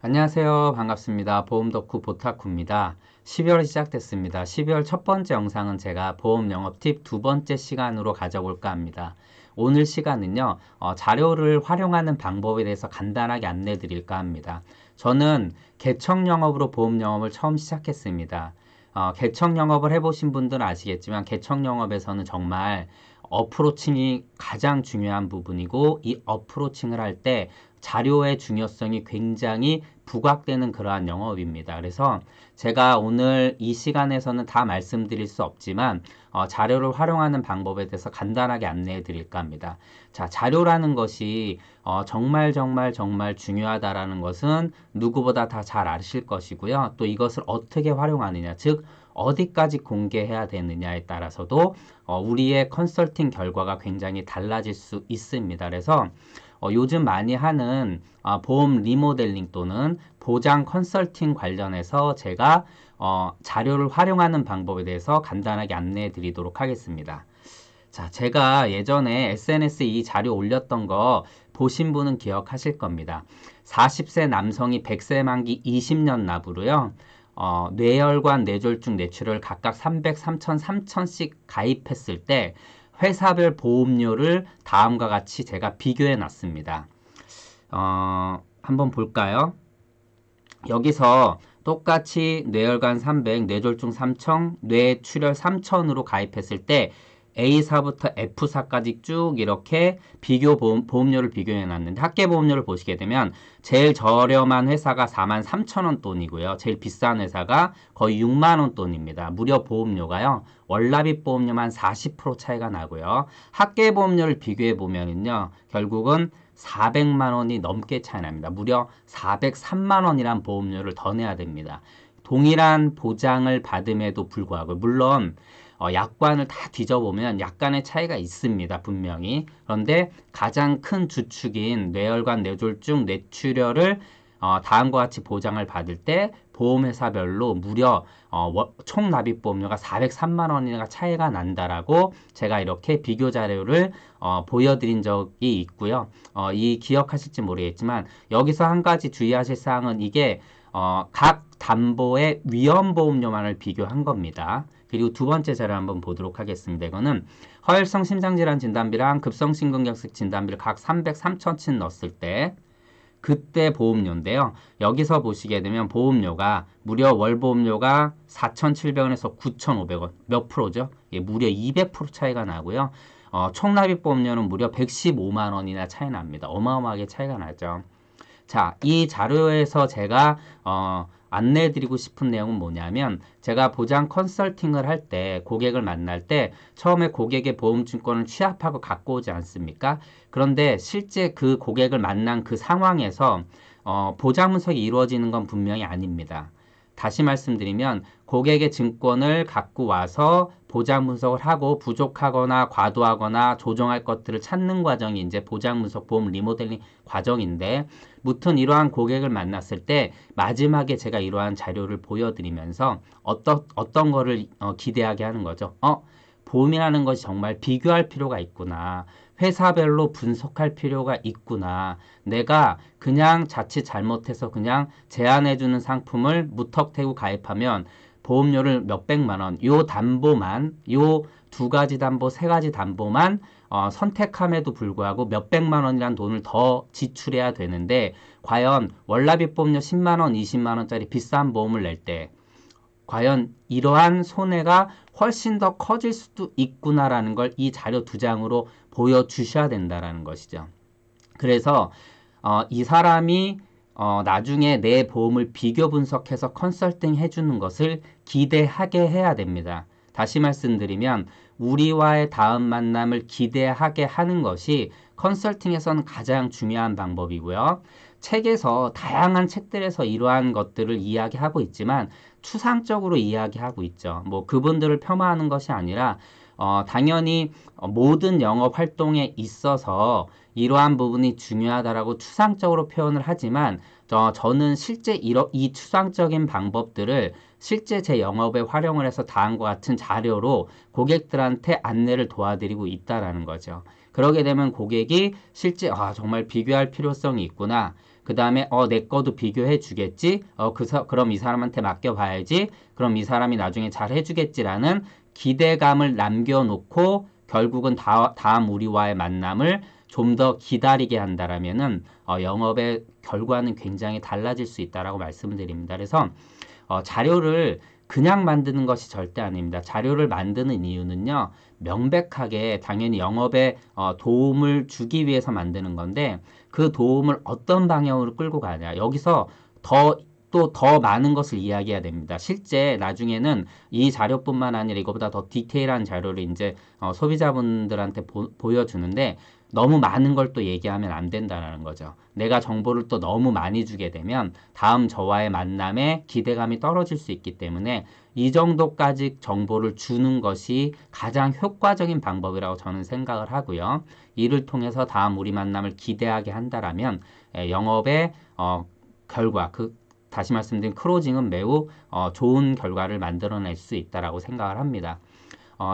안녕하세요. 반갑습니다. 보험 덕후 보타쿠입니다. 12월이 시작됐습니다. 12월 첫 번째 영상은 제가 보험 영업 팁 두 번째 시간으로 가져볼까 합니다. 오늘 시간은요, 자료를 활용하는 방법에 대해서 간단하게 안내 드릴까 합니다. 저는 개척 영업으로 보험 영업을 처음 시작했습니다. 개척 영업을 해보신 분들은 아시겠지만 개척 영업에서는 정말 어프로칭이 가장 중요한 부분이고 이 어프로칭을 할 때 자료의 중요성이 굉장히 부각되는 그러한 영업입니다. 그래서 제가 오늘 이 시간에서는 다 말씀드릴 수 없지만 자료를 활용하는 방법에 대해서 간단하게 안내해 드릴까 합니다. 자, 자료라는 것이 정말 중요하다라는 것은 누구보다 다 잘 아실 것이고요. 또 이것을 어떻게 활용하느냐, 즉 어디까지 공개해야 되느냐에 따라서도 우리의 컨설팅 결과가 굉장히 달라질 수 있습니다. 그래서 요즘 많이 하는 보험 리모델링 또는 보장 컨설팅 관련해서 제가 자료를 활용하는 방법에 대해서 간단하게 안내해 드리도록 하겠습니다. 자, 제가 예전에 SNS에 이 자료 올렸던 거 보신 분은 기억하실 겁니다. 40세 남성이 100세 만기 20년 납으로요. 뇌혈관, 뇌졸중, 뇌출혈 각각 300, 3,000, 3,000씩 가입했을 때 회사별 보험료를 다음과 같이 제가 비교해 놨습니다. 한번 볼까요? 여기서 똑같이 뇌혈관 300, 뇌졸중 3,000, 뇌출혈 3,000으로 가입했을 때 A사부터 F사까지 쭉 이렇게 보험료를 비교해 놨는데 합계 보험료를 보시게 되면 제일 저렴한 회사가 43,000원 돈이고요. 제일 비싼 회사가 거의 6만원 돈입니다. 무려 보험료가요. 월납입 보험료만 40% 차이가 나고요. 합계 보험료를 비교해 보면은요. 결국은 400만 원이 넘게 차이 납니다. 무려 403만 원이란 보험료를 더 내야 됩니다. 동일한 보장을 받음에도 불구하고 물론 약관을 다 뒤져보면 약간의 차이가 있습니다. 분명히. 그런데 가장 큰 주축인 뇌혈관, 뇌졸중, 뇌출혈을 다음과 같이 보장을 받을 때 보험회사별로 무려 총 납입보험료가 403만 원이나 차이가 난다라고 제가 이렇게 비교 자료를 보여드린 적이 있고요. 이 기억하실지 모르겠지만 여기서 한 가지 주의하실 사항은 이게 각 담보의 위험보험료만을 비교한 겁니다. 그리고 두 번째 자료 한번 보도록 하겠습니다. 이거는 허혈성 심장질환 진단비랑 급성심근경색 진단비를 각 300, 3,000치 넣었을 때 그때 보험료인데요. 여기서 보시게 되면 보험료가 무려 월보험료가 4,700원에서 9,500원 몇 프로죠? 예, 무려 200% 차이가 나고요. 총납입 보험료는 무려 115만 원이나 차이 납니다. 어마어마하게 차이가 나죠. 자, 이 자료에서 제가 안내해드리고 싶은 내용은 뭐냐면 제가 보장 컨설팅을 할 때 고객을 만날 때 처음에 고객의 보험증권을 취합하고 갖고 오지 않습니까? 그런데 실제 그 고객을 만난 그 상황에서 보장 분석이 이루어지는 건 분명히 아닙니다. 다시 말씀드리면 고객의 증권을 갖고 와서 보장 분석을 하고 부족하거나 과도하거나 조정할 것들을 찾는 과정이 이제 보장 분석 보험 리모델링 과정인데 무튼 이러한 고객을 만났을 때 마지막에 제가 이러한 자료를 보여드리면서 어떤 거를 기대하게 하는 거죠. 보험이라는 것이 정말 비교할 필요가 있구나. 회사별로 분석할 필요가 있구나. 내가 그냥 자칫 잘못해서 그냥 제안해주는 상품을 무턱대고 가입하면 보험료를 몇백만 원, 요 담보만, 요 두 가지 담보, 세 가지 담보만 선택함에도 불구하고 몇백만 원이란 돈을 더 지출해야 되는데 과연 월납입 보험료 10만 원, 20만 원짜리 비싼 보험을 낼 때 과연 이러한 손해가 훨씬 더 커질 수도 있구나라는 걸 이 자료 두 장으로 보여주셔야 된다라는 것이죠. 그래서 이 사람이 나중에 내 보험을 비교 분석해서 컨설팅 해주는 것을 기대하게 해야 됩니다. 다시 말씀드리면 우리와의 다음 만남을 기대하게 하는 것이 컨설팅에서는 가장 중요한 방법이고요. 책에서 다양한 책들에서 이러한 것들을 이야기하고 있지만 추상적으로 이야기하고 있죠. 뭐 그분들을 폄하하는 것이 아니라 당연히 모든 영업 활동에 있어서 이러한 부분이 중요하다라고 추상적으로 표현을 하지만 저는 실제 이 추상적인 방법들을 실제 제 영업에 활용을 해서 다음과 같은 자료로 고객들한테 안내를 도와드리고 있다라는 거죠. 그러게 되면 고객이 실제 정말 비교할 필요성이 있구나. 그 다음에 내 거도 비교해 주겠지. 그럼 이 사람한테 맡겨봐야지. 그럼 이 사람이 나중에 잘 해주겠지라는 기대감을 남겨놓고 결국은 다음 우리와의 만남을 좀 더 기다리게 한다라면은 영업의 결과는 굉장히 달라질 수 있다라고 말씀을 드립니다. 그래서 자료를 그냥 만드는 것이 절대 아닙니다. 자료를 만드는 이유는요, 명백하게 당연히 영업에 도움을 주기 위해서 만드는 건데, 그 도움을 어떤 방향으로 끌고 가냐. 여기서 또 더 많은 것을 이야기해야 됩니다. 실제 나중에는 이 자료뿐만 아니라 이거보다 더 디테일한 자료를 이제 소비자분들한테 보여주는데, 너무 많은 걸 또 얘기하면 안 된다는 거죠. 내가 정보를 또 너무 많이 주게 되면 다음 저와의 만남에 기대감이 떨어질 수 있기 때문에 이 정도까지 정보를 주는 것이 가장 효과적인 방법이라고 저는 생각을 하고요. 이를 통해서 다음 우리 만남을 기대하게 한다라면 영업의 결과, 다시 말씀드린 클로징은 매우 좋은 결과를 만들어낼 수 있다라고 생각을 합니다.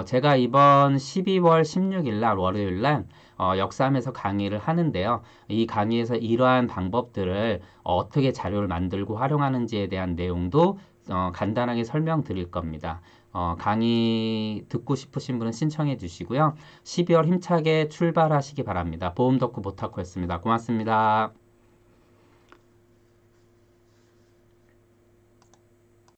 제가 이번 12월 16일 날 월요일 날 역삼에서 강의를 하는데요. 이 강의에서 이러한 방법들을 어떻게 자료를 만들고 활용하는지에 대한 내용도 간단하게 설명드릴 겁니다. 강의 듣고 싶으신 분은 신청해 주시고요. 12월 힘차게 출발하시기 바랍니다. 보험 덕후 보타코였습니다. 고맙습니다.